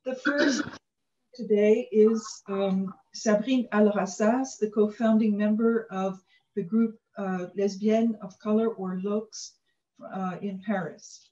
The first today is Sabrine Al-Rassas, the co-founding member of the group Lesbiennes of Color, or LOCS, in Paris,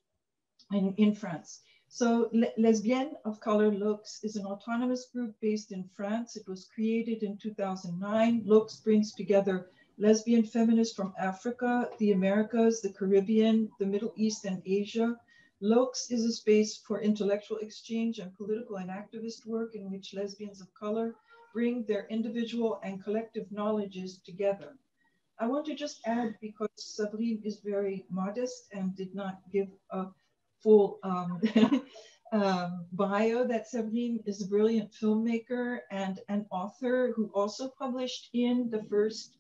in France. So Lesbiennes of Color LOCS is an autonomous group based in France. It was created in 2009. LOCS brings together lesbian feminists from Africa, the Americas, the Caribbean, the Middle East, and Asia. LOCS is a space for intellectual exchange and political and activist work in which lesbians of color bring their individual and collective knowledges together. I want to just add, because Sabrine is very modest and did not give a full bio, that Sabrine is a brilliant filmmaker and an author who also published in the first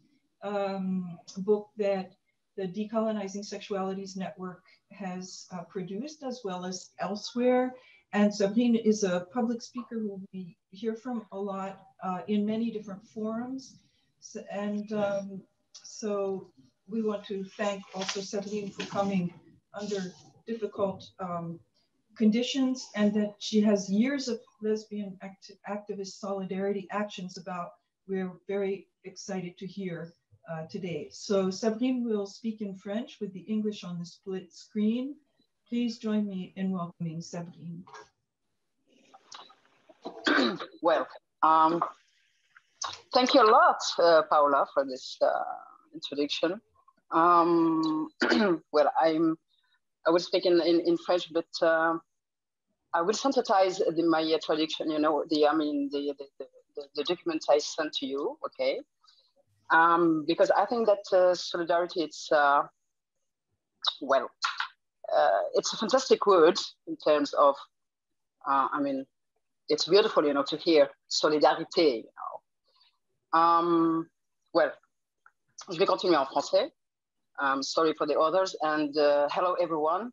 book that the Decolonizing Sexualities Network has produced, as well as elsewhere. And Sabrine is a public speaker who we hear from a lot in many different forums. So we want to thank also Sabrine for coming under difficult conditions, and that she has years of lesbian activist solidarity actions about. We're very excited to hear today. So Sabrine will speak in French with the English on the split screen. Please join me in welcoming Sabrine. Well, thank you a lot, Paola, for this introduction. Well, I will speak in French, but I will synthesize my traduction. You know, the documents I sent to you, okay? Because I think that solidarity, it's it's a fantastic word in terms of, I mean, it's beautiful, you know, to hear solidarité, you know. Well, je vais continuer en français. Sorry for the others, and hello everyone.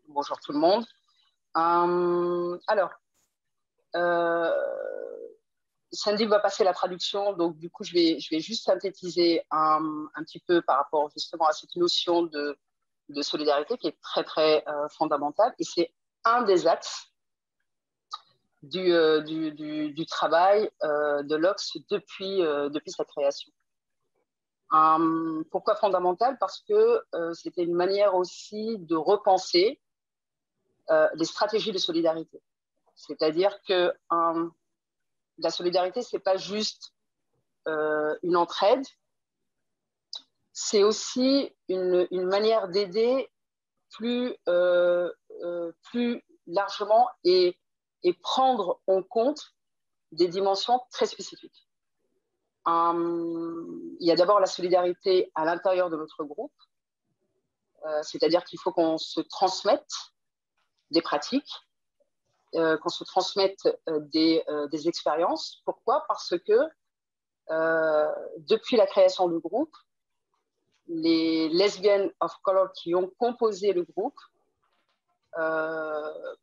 Bonjour tout le monde. Alors, Sandy va passer la traduction, donc du coup je vais juste synthétiser un petit peu par rapport justement à cette notion de solidarité qui est très très fondamentale, et c'est un des axes du travail de LOCS depuis sa création. Pourquoi fondamental? Parce que c'était une manière aussi de repenser les stratégies de solidarité. C'est-à-dire que la solidarité, c'est pas juste une entraide, c'est aussi une manière d'aider plus largement et prendre en compte des dimensions très spécifiques. Il y a d'abord la solidarité à l'intérieur de notre groupe, c'est-à-dire qu'il faut qu'on se transmette des pratiques, qu'on se transmette des expériences. Pourquoi? Parce que depuis la création du groupe, les lesbiennes of color qui ont composé le groupe,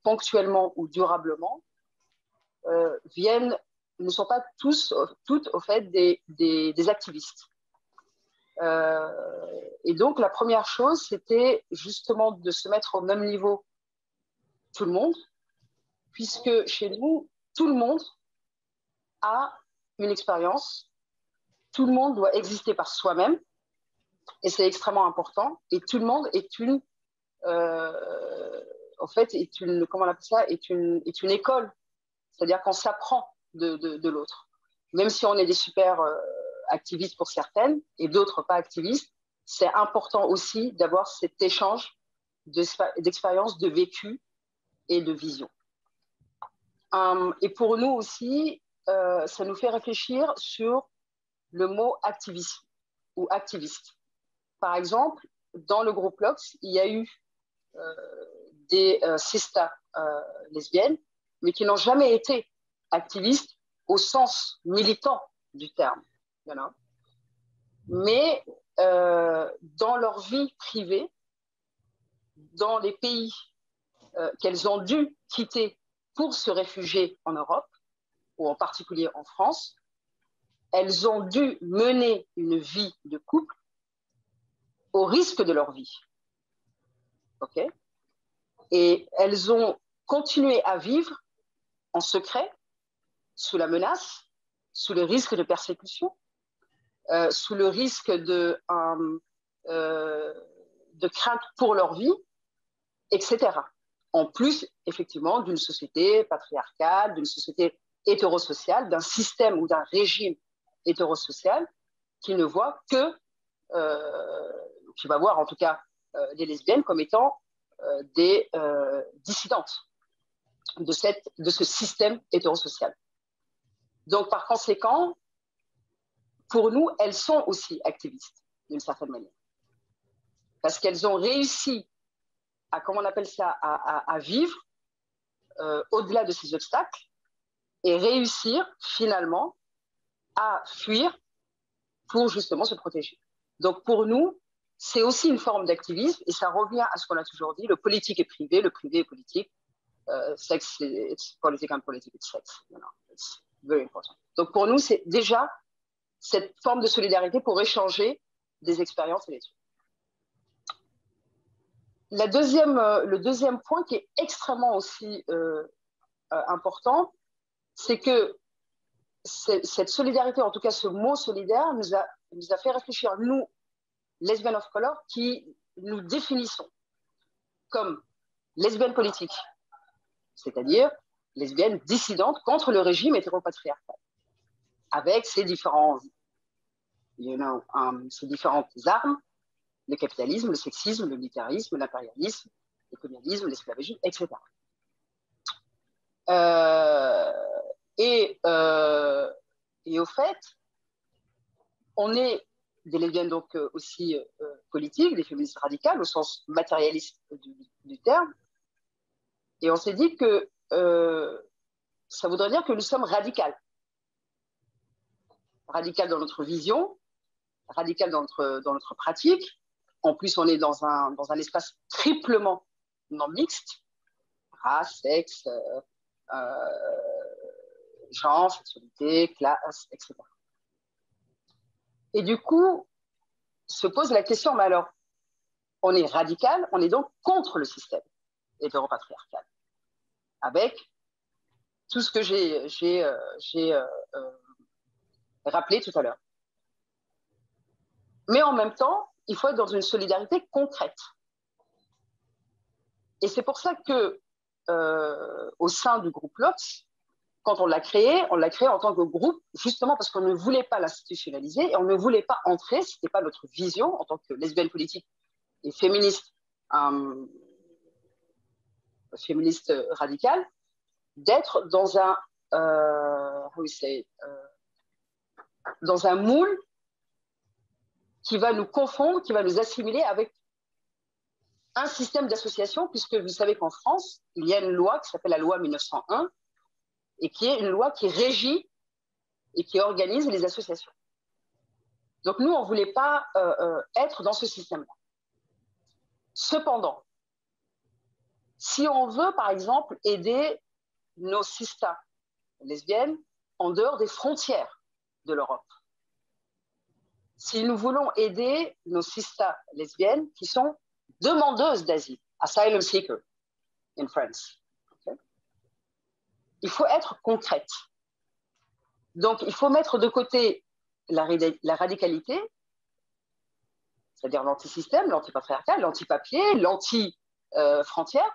ponctuellement ou durablement, ne sont pas toutes au fait des activistes. Et donc la première chose, c'était justement de se mettre au même niveau tout le monde, puisque chez nous, tout le monde a une expérience, tout le monde doit exister par soi-même, et c'est extrêmement important, et tout le monde est en fait, comment on appelle ça, est une école, c'est-à-dire qu'on s'apprend de l'autre. Même si on est des super activistes pour certaines, et d'autres pas activistes, c'est important aussi d'avoir cet échange d'expériences, de vécu et de vision. Et pour nous aussi, ça nous fait réfléchir sur le mot activisme ou activiste. Par exemple, dans le groupe LOCS, il y a eu des sistas lesbiennes, mais qui n'ont jamais été activistes au sens militant du terme. You know? Mais dans leur vie privée, dans les pays qu'elles ont dû quitter pour se réfugier en Europe, ou en particulier en France, elles ont dû mener une vie de couple au risque de leur vie. Okay? Et elles ont continué à vivre en secret, sous la menace, sous le risque de persécution, sous le risque de crainte pour leur vie, etc. En plus, effectivement, d'une société patriarcale, d'une société hétérosociale, d'un système ou d'un régime hétérosocial qui ne voit que, qui va voir en tout cas les lesbiennes comme étant des dissidentes de ce système hétérosocial. Donc, par conséquent, pour nous, elles sont aussi activistes, d'une certaine manière. Parce qu'elles ont réussi à, comment on appelle ça, à vivre au-delà de ces obstacles et réussir finalement à fuir pour justement se protéger. Donc pour nous, c'est aussi une forme d'activisme et ça revient à ce qu'on a toujours dit, le politique est privé, le privé est politique. Sex, it's politique and politique, it's sex. You know, it's very important. Donc pour nous, c'est déjà cette forme de solidarité pour échanger des expériences et des trucs. Le deuxième point qui est extrêmement aussi important, c'est que cette solidarité, en tout cas ce mot solidaire, nous a fait réfléchir, nous, lesbiennes of color, qui nous définissons comme lesbiennes politiques, c'est-à-dire lesbiennes dissidentes contre le régime hétéropatriarcal, avec ses différentes armes, le capitalisme, le sexisme, le militarisme, l'impérialisme, le colonialisme, l'esclavagisme, etc. Et au fait, on est des lesbiennes donc aussi politiques, des féministes radicales au sens matérialiste du terme. Et on s'est dit que ça voudrait dire que nous sommes radicales. Radicales dans notre vision, radicales dans notre pratique. En plus, on est dans un espace triplement non mixte, race, sexe, genre, sexualité, classe, etc. Et du coup, se pose la question, mais alors, on est radical, on est donc contre le système hétéropatriarcal, avec tout ce que j'ai rappelé tout à l'heure. Mais en même temps, il faut être dans une solidarité concrète. Et c'est pour ça que, au sein du groupe LOX, quand on l'a créé en tant que groupe, justement parce qu'on ne voulait pas l'institutionnaliser et on ne voulait pas entrer, ce n'était pas notre vision en tant que lesbienne politique et féministe radicale, d'être dans dans un moule qui va nous confondre, qui va nous assimiler avec un système d'association, puisque vous savez qu'en France, il y a une loi qui s'appelle la loi 1901, et qui est une loi qui régit et qui organise les associations. Donc nous, on ne voulait pas être dans ce système-là. Cependant, si on veut, par exemple, aider nos sistas lesbiennes en dehors des frontières de l'Europe, si nous voulons aider nos sistas lesbiennes qui sont demandeuses d'asile, asylum seeker in France, okay, il faut être concrète. Donc, il faut mettre de côté la radicalité, c'est-à-dire l'antisystème, l'antipatriarcal, l'antipapier, l'anti-frontière,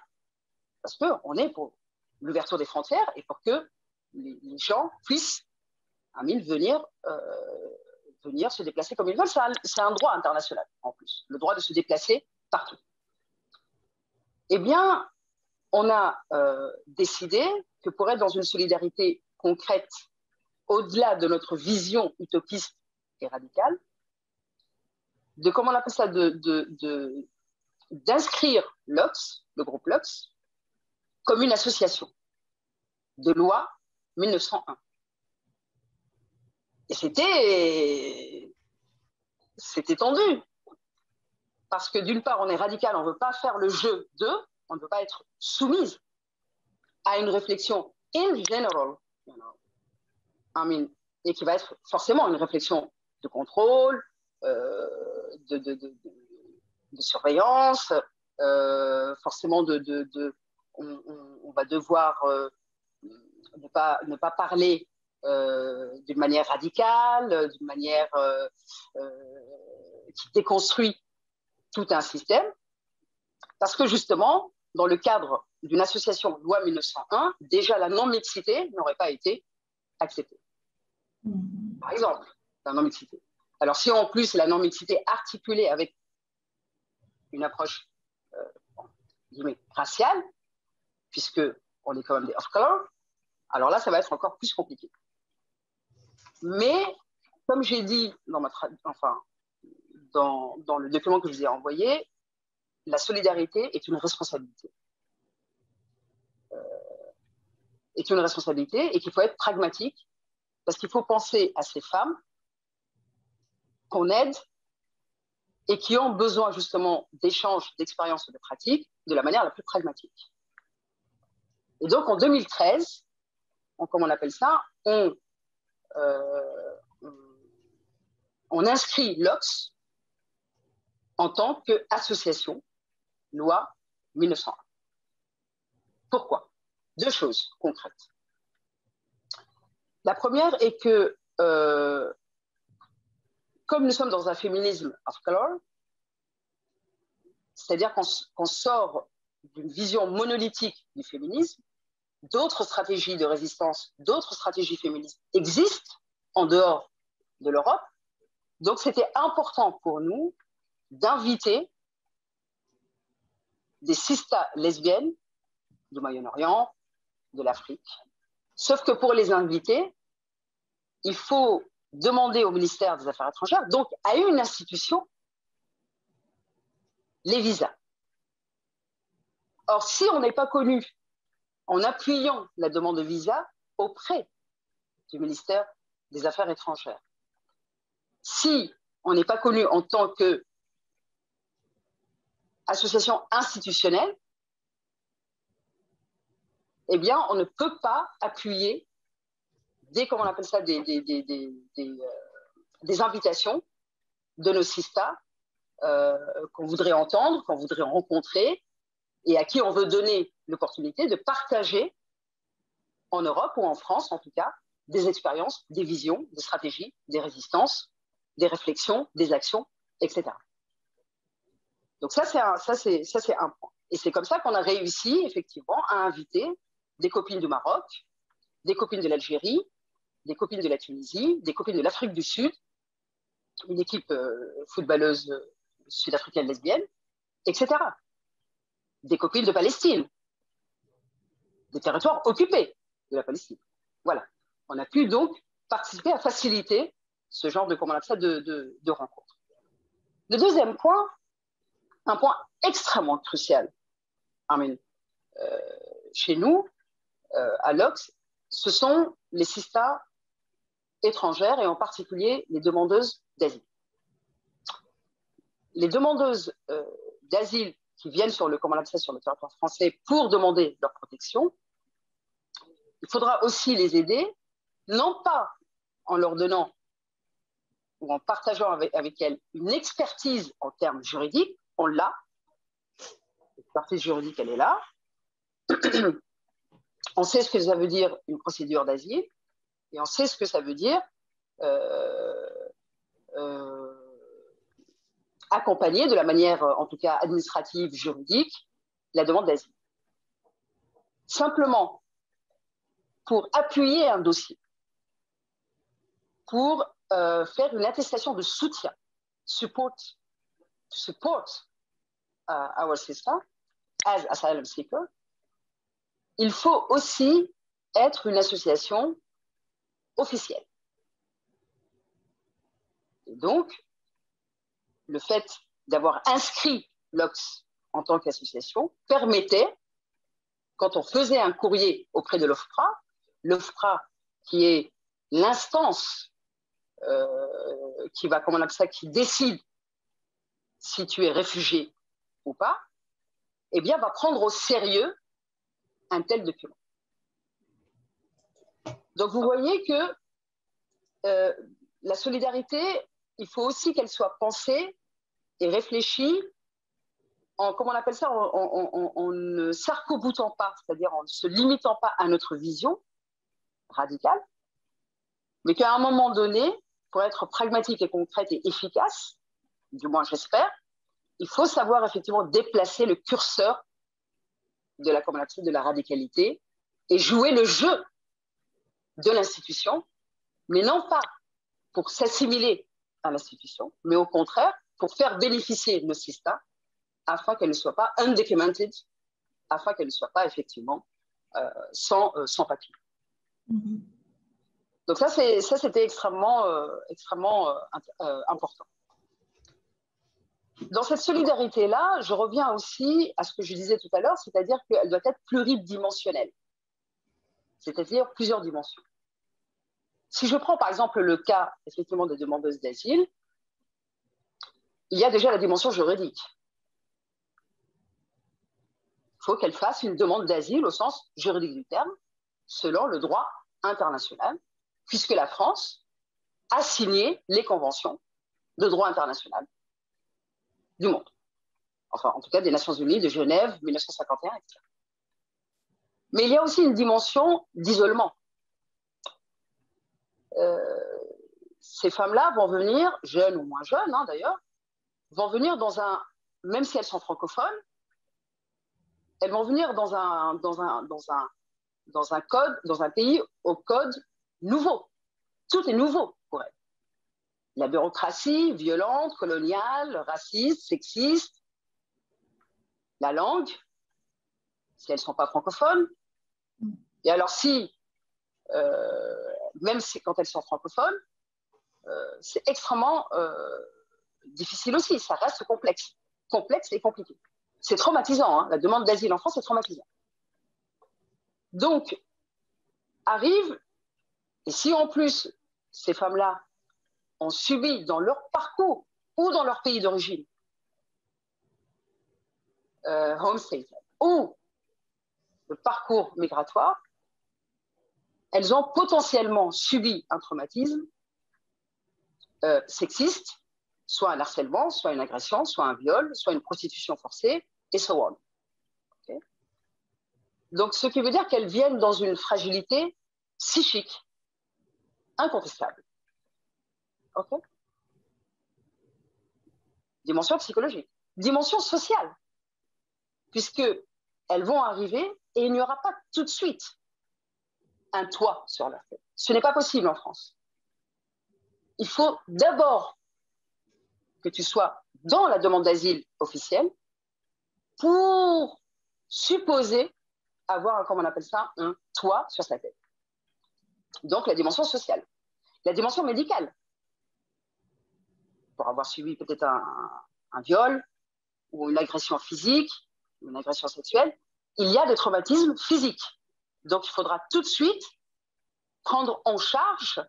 parce qu'on est pour l'ouverture des frontières et pour que les gens puissent venir se déplacer comme ils veulent. C'est un droit international, en plus, le droit de se déplacer partout. Eh bien, on a décidé que pour être dans une solidarité concrète, au-delà de notre vision utopiste et radicale, comment on appelle ça, d'inscrire LOX, le groupe LOX, comme une association de loi 1901. Et c'était tendu. Parce que d'une part, on est radical, on ne veut pas faire le jeu on ne veut pas être soumise à une réflexion in general, et qui va être forcément une réflexion de contrôle, de surveillance, forcément on va devoir ne pas parler d'une manière radicale, d'une manière qui déconstruit tout un système, parce que justement, dans le cadre d'une association loi 1901, déjà la non-mixité n'aurait pas été acceptée. Par exemple, la non-mixité. Alors si en plus la non-mixité articulée avec une approche raciale, puisque on est quand même des off-color, alors là, ça va être encore plus compliqué. Mais, comme j'ai dit dans le document que je vous ai envoyé, la solidarité est une responsabilité. Est une responsabilité et qu'il faut être pragmatique parce qu'il faut penser à ces femmes qu'on aide et qui ont besoin justement d'échanges, d'expériences et de pratiques de la manière la plus pragmatique. Et donc, en 2013, comme on appelle ça, on inscrit l'OX en tant qu'association loi 1901. Pourquoi? Deux choses concrètes. La première est que, comme nous sommes dans un féminisme of color, c'est-à-dire qu'on sort d'une vision monolithique du féminisme, d'autres stratégies de résistance, d'autres stratégies féministes existent en dehors de l'Europe. Donc, c'était important pour nous d'inviter des sistas lesbiennes du Moyen-Orient, de l'Afrique. Sauf que pour les inviter, il faut demander au ministère des Affaires étrangères, donc à une institution, les visas. Or, si on n'est pas connu en appuyant la demande de visa auprès du ministère des Affaires étrangères, si on n'est pas connu en tant qu'association institutionnelle, eh bien, on ne peut pas appuyer comment on appelle ça, des invitations de nos sistas qu'on voudrait entendre, qu'on voudrait rencontrer et à qui on veut donner l'opportunité de partager en Europe ou en France, en tout cas, des expériences, des visions, des stratégies, des résistances, des réflexions, des actions, etc. Donc ça, c'est un point. Et c'est comme ça qu'on a réussi, effectivement, à inviter des copines du Maroc, des copines de l'Algérie, des copines de la Tunisie, des copines de l'Afrique du Sud, une équipe footballeuse sud-africaine lesbienne, etc. Des copines de Palestine, des territoires occupés de la Palestine. Voilà. On a pu donc participer à faciliter ce genre de rencontres. Le deuxième point, un point extrêmement crucial, chez nous, à l'Ox, ce sont les sistas étrangères et en particulier les demandeuses d'asile. Les demandeuses d'asile qui viennent sur le territoire français pour demander leur protection, il faudra aussi les aider, non pas en leur donnant ou en partageant avec elles une expertise en termes juridiques, on l'a, l'expertise juridique, elle est là. On sait ce que ça veut dire une procédure d'asile et on sait ce que ça veut dire accompagner de la manière, en tout cas administrative, juridique, la demande d'asile. Simplement, pour appuyer un dossier, pour faire une attestation de soutien, support our sister as asylum seeker, il faut aussi être une association officielle. Et donc, le fait d'avoir inscrit l'OX en tant qu'association permettait, quand on faisait un courrier auprès de l'OFPRA qui est l'instance qui décide si tu es réfugié ou pas, eh bien, va prendre au sérieux un tel document. Donc, vous voyez que la solidarité, il faut aussi qu'elle soit pensée et réfléchie en, comment on appelle ça, en ne s'arc-boutant pas, c'est-à-dire en ne se limitant pas à notre vision, radicale, mais qu'à un moment donné, pour être pragmatique et concrète et efficace, du moins j'espère, il faut savoir effectivement déplacer le curseur de la, de la radicalité et jouer le jeu de l'institution, mais non pas pour s'assimiler à l'institution, mais au contraire pour faire bénéficier le système afin qu'elle ne soit pas undocumented, afin qu'elle ne soit pas effectivement sans papier. Mm-hmm. Donc ça, c'était extrêmement important. Dans cette solidarité-là, je reviens aussi à ce que je disais tout à l'heure, c'est-à-dire qu'elle doit être pluridimensionnelle, c'est-à-dire plusieurs dimensions. Si je prends par exemple le cas effectivement des demandeuses d'asile, il y a déjà la dimension juridique. Il faut qu'elle fasse une demande d'asile au sens juridique du terme, selon le droit international, puisque la France a signé les conventions de droit international du monde. Enfin, en tout cas, des Nations Unies, de Genève, 1951, etc. Mais il y a aussi une dimension d'isolement. Ces femmes-là vont venir, jeunes ou moins jeunes hein, d'ailleurs, vont venir dans un, même si elles sont francophones, elles vont venir dans un code, dans un pays au code nouveau. Tout est nouveau pour elles. La bureaucratie violente, coloniale, raciste, sexiste, la langue, si elles ne sont pas francophones. Et alors si, même si, quand elles sont francophones, c'est extrêmement difficile aussi, ça reste complexe et compliqué. C'est traumatisant, hein. La demande d'asile en France, c'est traumatisant. Donc, arrive, et si en plus, ces femmes-là ont subi dans leur parcours ou dans leur pays d'origine, home state, ou le parcours migratoire, elles ont potentiellement subi un traumatisme sexiste, soit un harcèlement, soit une agression, soit un viol, soit une prostitution forcée, et so on. Okay. Donc, ce qui veut dire qu'elles viennent dans une fragilité psychique incontestable. Okay. Dimension psychologique. Dimension sociale, puisqu'elles vont arriver et il n'y aura pas tout de suite un toit sur leur tête. Ce n'est pas possible en France. Il faut d'abord que tu sois dans la demande d'asile officielle pour supposer avoir, comment on appelle ça, un toit sur sa tête. Donc, la dimension sociale. La dimension médicale. Pour avoir subi peut-être un viol ou une agression physique, une agression sexuelle, il y a des traumatismes physiques. Donc, il faudra tout de suite prendre en charge,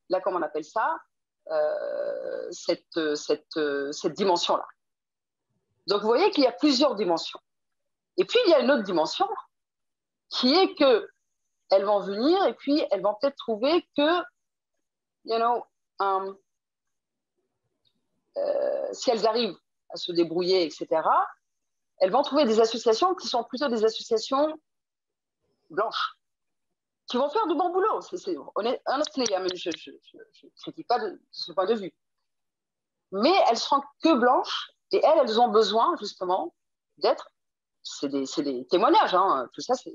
là, comment on appelle ça, cette dimension-là. Donc, vous voyez qu'il y a plusieurs dimensions. Et puis, il y a une autre dimension qui est qu'elles vont venir et puis elles vont peut-être trouver que, si elles arrivent à se débrouiller, etc., elles vont trouver des associations qui sont plutôt des associations blanches, qui vont faire du bon boulot. Honnêtement, je ne critique pas de ce point de vue. Mais elles seront que blanches et elles ont besoin justement d'être, c'est des témoignages, hein, tout ça c'est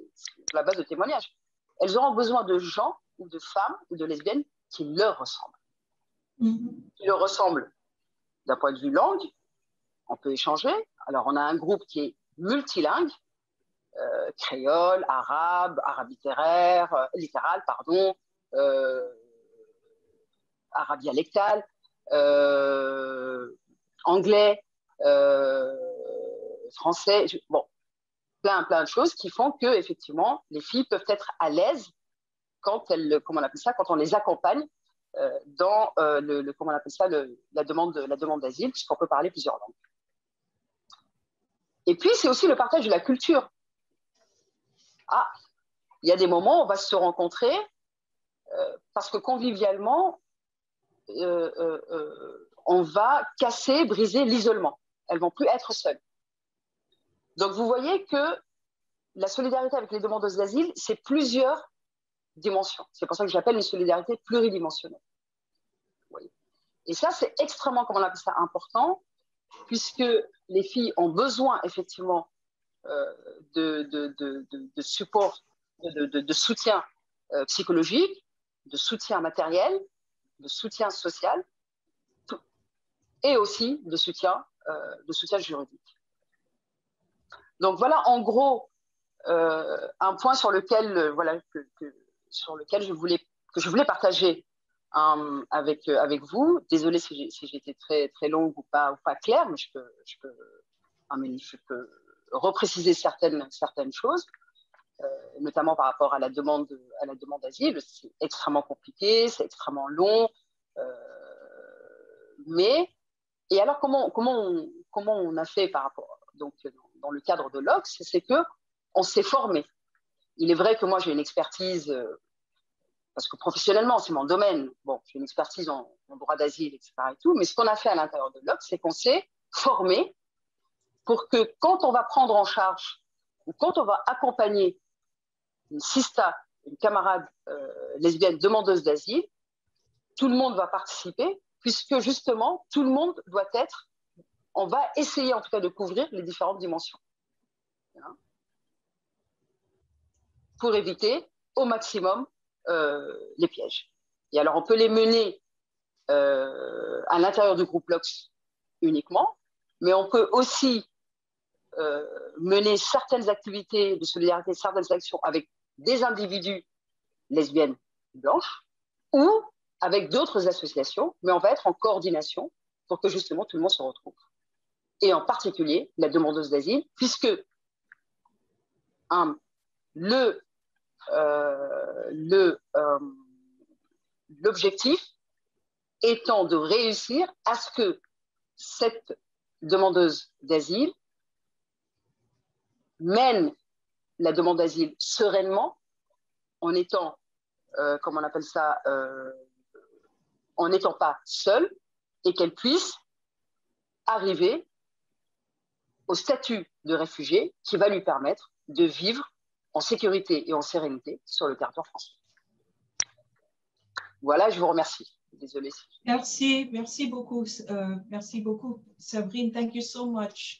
la base de témoignages. Elles auront besoin de gens ou de femmes ou de lesbiennes qui leur ressemblent. Qui leur ressemblent d'un point de vue langue, on peut échanger. Alors on a un groupe qui est multilingue, créole, arabe, littéral, pardon, arabe dialectal, anglais, français, bon, plein de choses qui font que effectivement les filles peuvent être à l'aise quand elles, comment on appelle ça, quand on les accompagne dans comment on appelle ça, la demande d'asile, puisqu'on peut parler plusieurs langues. Et puis c'est aussi le partage de la culture. Ah, il y a des moments où on va se rencontrer parce que convivialement, on va casser, briser l'isolement. Elles ne vont plus être seules. Donc, vous voyez que la solidarité avec les demandeuses d'asile, c'est plusieurs dimensions. C'est pour ça que j'appelle une solidarité pluridimensionnelle. Oui. Et ça, c'est extrêmement, comment on appelle ça, important, puisque les filles ont besoin effectivement de support, de soutien psychologique, de soutien matériel, de soutien social, et aussi de soutien juridique. Donc voilà, en gros, un point sur lequel, voilà, sur lequel je voulais partager avec vous. Désolée si j'ai été très longue ou pas claire, mais je peux repréciser certaines choses, notamment par rapport à la demande d'asile. C'est extrêmement compliqué, c'est extrêmement long, et alors comment on a fait par rapport, donc dans le cadre de l'Ox, c'est que on s'est formé. Il est vrai que moi j'ai une expertise, parce que professionnellement c'est mon domaine, bon, j'ai une expertise en droit d'asile, etc. et tout, mais ce qu'on a fait à l'intérieur de l'Ox, c'est qu'on s'est formé pour que quand on va prendre en charge ou quand on va accompagner une sista, une camarade lesbienne demandeuse d'asile, tout le monde va participer, puisque justement tout le monde doit être, on va essayer en tout cas de couvrir les différentes dimensions, hein, pour éviter au maximum les pièges. Et alors on peut les mener à l'intérieur du groupe LOX uniquement, mais on peut aussi mener certaines activités de solidarité, certaines actions avec des individus lesbiennes blanches ou avec d'autres associations, mais on va être en coordination pour que justement tout le monde se retrouve. Et en particulier la demandeuse d'asile, puisque l'objectif étant de réussir à ce que cette demandeuse d'asile mène la demande d'asile sereinement, en étant, comment on appelle ça, en n'étant pas seule, et qu'elle puisse arriver au statut de réfugié qui va lui permettre de vivre en sécurité et en sérénité sur le territoire français. Voilà, je vous remercie. Désolée. Merci beaucoup, Sabrine. Thank you so much.